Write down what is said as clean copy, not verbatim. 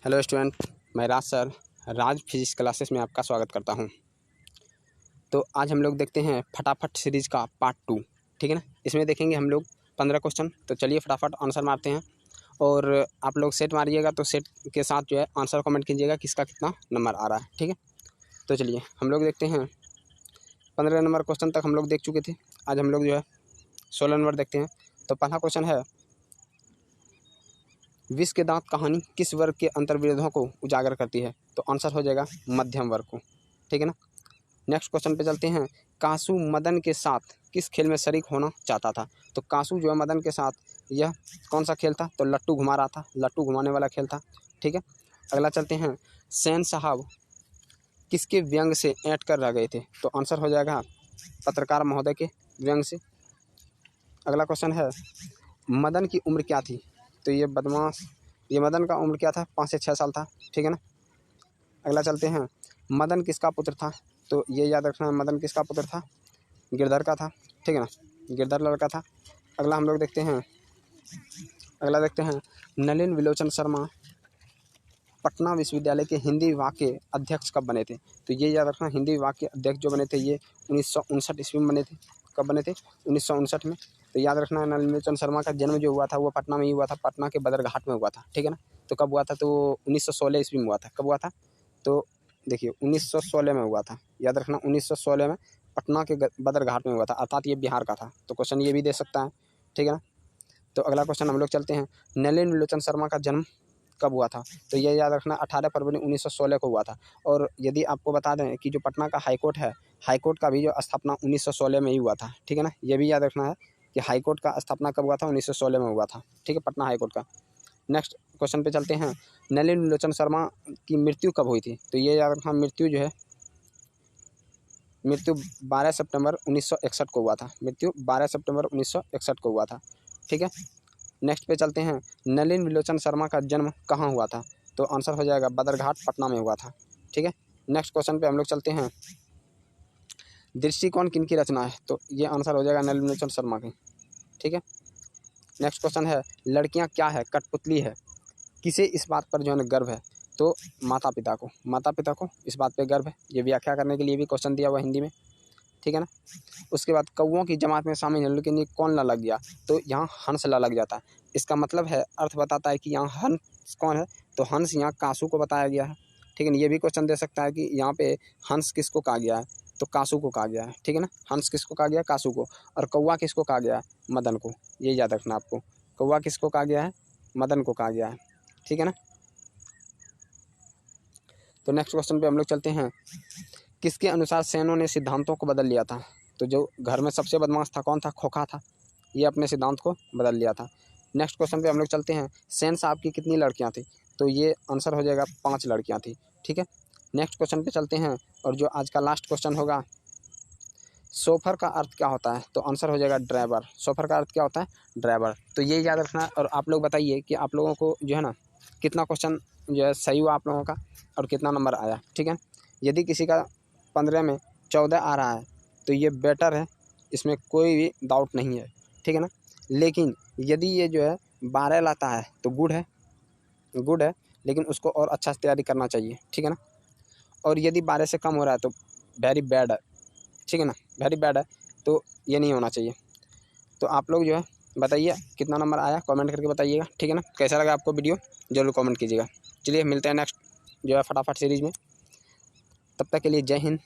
Hello student, मैं राज sir राज physics classes में आपका स्वागत करता हूं। तो आज हम लोग देखते हैं फटाफट सीरीज़ का पार्ट 2। ठीक है ना। इसमें देखेंगे हम लोग 15 क्वेश्चन। तो चलिए फटाफट आंसर मारते हैं और आप लोग सेट मारिएगा तो सेट के साथ जो है आंसर कमेंट कीजिएगा किसका कितना नंबर आ रहा है। ठीक है, तो चलिए हम लोग देखते हैं। 15 नंबर क्वेश्चन तक हम लोग देख चुके थे। आज हम लोग जो है 16 नंबर देखते हैं। तो पहला क्वेश्चन है, विष के दांत कहानी किस वर्ग के अंतर्विरोधों को उजागर करती है? तो आंसर हो जाएगा मध्यम वर्ग को। ठीक है ना। नेक्स्ट क्वेश्चन पे चलते हैं। कासू मदन के साथ किस खेल में शरीक होना चाहता था? तो कासू जो है मदन के साथ यह कौन सा खेल था? तो लट्टू घुमा रहा था, लट्टू घुमाने वाला खेल था। ठीक है, अगला चलते हैं। सेन साहब किसके व्यंग से ऐंठ कर रह गए थे? तो आंसर हो जाएगा पत्रकार महोदय के व्यंग से। अगला क्वेश्चन है, मदन की उम्र क्या थी? तो ये मदन का उम्र क्या था? 5 से 6 साल था। ठीक है ना। अगला चलते हैं। मदन किसका पुत्र था? तो ये याद रखना है, मदन किसका पुत्र था? गिरधर का था। ठीक है ना, गिरधर लड़का था। अगला हम लोग देखते हैं। अगला देखते हैं, नलिन विलोचन शर्मा पटना विश्वविद्यालय के हिंदी विभाग के अध्यक्ष कब बने थे? तो ये याद रखना, हिंदी विभाग के अध्यक्ष जो बने थे ये 1959 ईस्वी में बने थे। कब बने थे? 1959 में। तो याद रखना, नलिन विलोचन शर्मा का जन्म जो हुआ था वो पटना में ही हुआ था, पटना के बदरघाट में हुआ था। ठीक है ना। तो कब हुआ था? तो 1916 ईस्वी में हुआ था। कब हुआ था? तो देखिए 1916 में हुआ था। याद रखना 1916 में पटना के बदरघाट में हुआ था, अर्थात ये बिहार का था। तो क्वेश्चन ये भी दे सकता है। ठीक है ना। तो अगला क्वेश्चन हम लोग चलते हैं। नलिन विलोचन शर्मा का जन्म कब हुआ था? तो ये याद रखना 18 फरवरी 1916 को हुआ था। और यदि आपको बता दें कि जो पटना का हाईकोर्ट है, हाईकोर्ट का भी जो स्थापना 1916 में ही हुआ था। ठीक है ना, ये भी याद रखना है कि हाईकोर्ट का स्थापना कब हुआ था? 1916 में हुआ था। ठीक है, पटना हाईकोर्ट का। नेक्स्ट क्वेश्चन पे चलते हैं। नलिन विलोचन शर्मा की मृत्यु कब हुई थी? तो ये याद रखना, मृत्यु 12 सितंबर 1961 को हुआ था। मृत्यु 12 सितंबर 1961 को हुआ था। ठीक है, नेक्स्ट पे चलते हैं। नलिन विलोचन शर्मा का जन्म कहाँ हुआ था? तो आंसर हो जाएगा बदरघाट, पटना में हुआ था। ठीक है, नेक्स्ट क्वेश्चन पे हम लोग चलते हैं। दृष्टिकोण किनकी रचना है? तो ये आंसर हो जाएगा नलिन विलोचन शर्मा की। ठीक है, नेक्स्ट क्वेश्चन है, लड़कियाँ क्या है? कठपुतली है। किसे इस बात पर जो है गर्व है? तो माता पिता को इस बात पे गर्व है। ये व्याख्या करने के लिए भी क्वेश्चन दिया हुआ हिंदी में। ठीक है ना। उसके बाद कौओं की जमात में शामिल है लेकिन ये कौन ला लग गया? तो यहाँ हंस ला लग जाता है। इसका मतलब है, अर्थ बताता है कि यहाँ हंस कौन है? तो हंस यहाँ कासू को बताया गया है। ठीक है ना। ये भी क्वेश्चन दे सकता है कि यहाँ पे हंस किसको कहा गया है? तो कासू को कहा गया है। ठीक है ना, हंस किसको कहा गया? कासू को। और कौवा किसको कहा गया है? मदन को। ये याद रखना आपको, कौवा किसको कहा गया है? मदन को कहा गया है। ठीक है ना। तो नेक्स्ट क्वेश्चन पे हम लोग चलते हैं। किसके अनुसार सेनों ने सिद्धांतों को बदल लिया था? तो जो घर में सबसे बदमाश था कौन था? खोखा था। ये अपने सिद्धांत को बदल लिया था। नेक्स्ट क्वेश्चन पे हम लोग चलते हैं। सेन साहब की कितनी लड़कियां थी? तो ये आंसर हो जाएगा 5 लड़कियां थी। ठीक है, नेक्स्ट क्वेश्चन पे चलते हैं और जो आज का लास्ट क्वेश्चन होगा, सोफर का अर्थ क्या होता है? तो आंसर हो जाएगा ड्राइवर। सोफर का अर्थ क्या होता है? ड्राइवर। तो ये याद रखना। और आप लोग बताइए कि आप लोगों को जो है ना कितना क्वेश्चन जो है सही हुआ आप लोगों का और कितना नंबर आया। ठीक है, यदि किसी का 15 में 14 आ रहा है तो ये बेटर है, इसमें कोई भी डाउट नहीं है। ठीक है ना। लेकिन यदि ये जो है 12 लाता है तो गुड है, लेकिन उसको और अच्छा से तैयारी करना चाहिए। ठीक है ना। और यदि 12 से कम हो रहा है तो वेरी बैड है। ठीक है ना, वेरी बैड है। तो ये नहीं होना चाहिए। तो आप लोग जो है बताइए कितना नंबर आया, कमेंट करके बताइएगा। ठीक है ना। कैसा लगा आपको वीडियो जरूर कमेंट कीजिएगा। चलिए मिलते हैं नेक्स्ट जो है फटाफट सीरीज़ में। तब तक के लिए जय हिंद,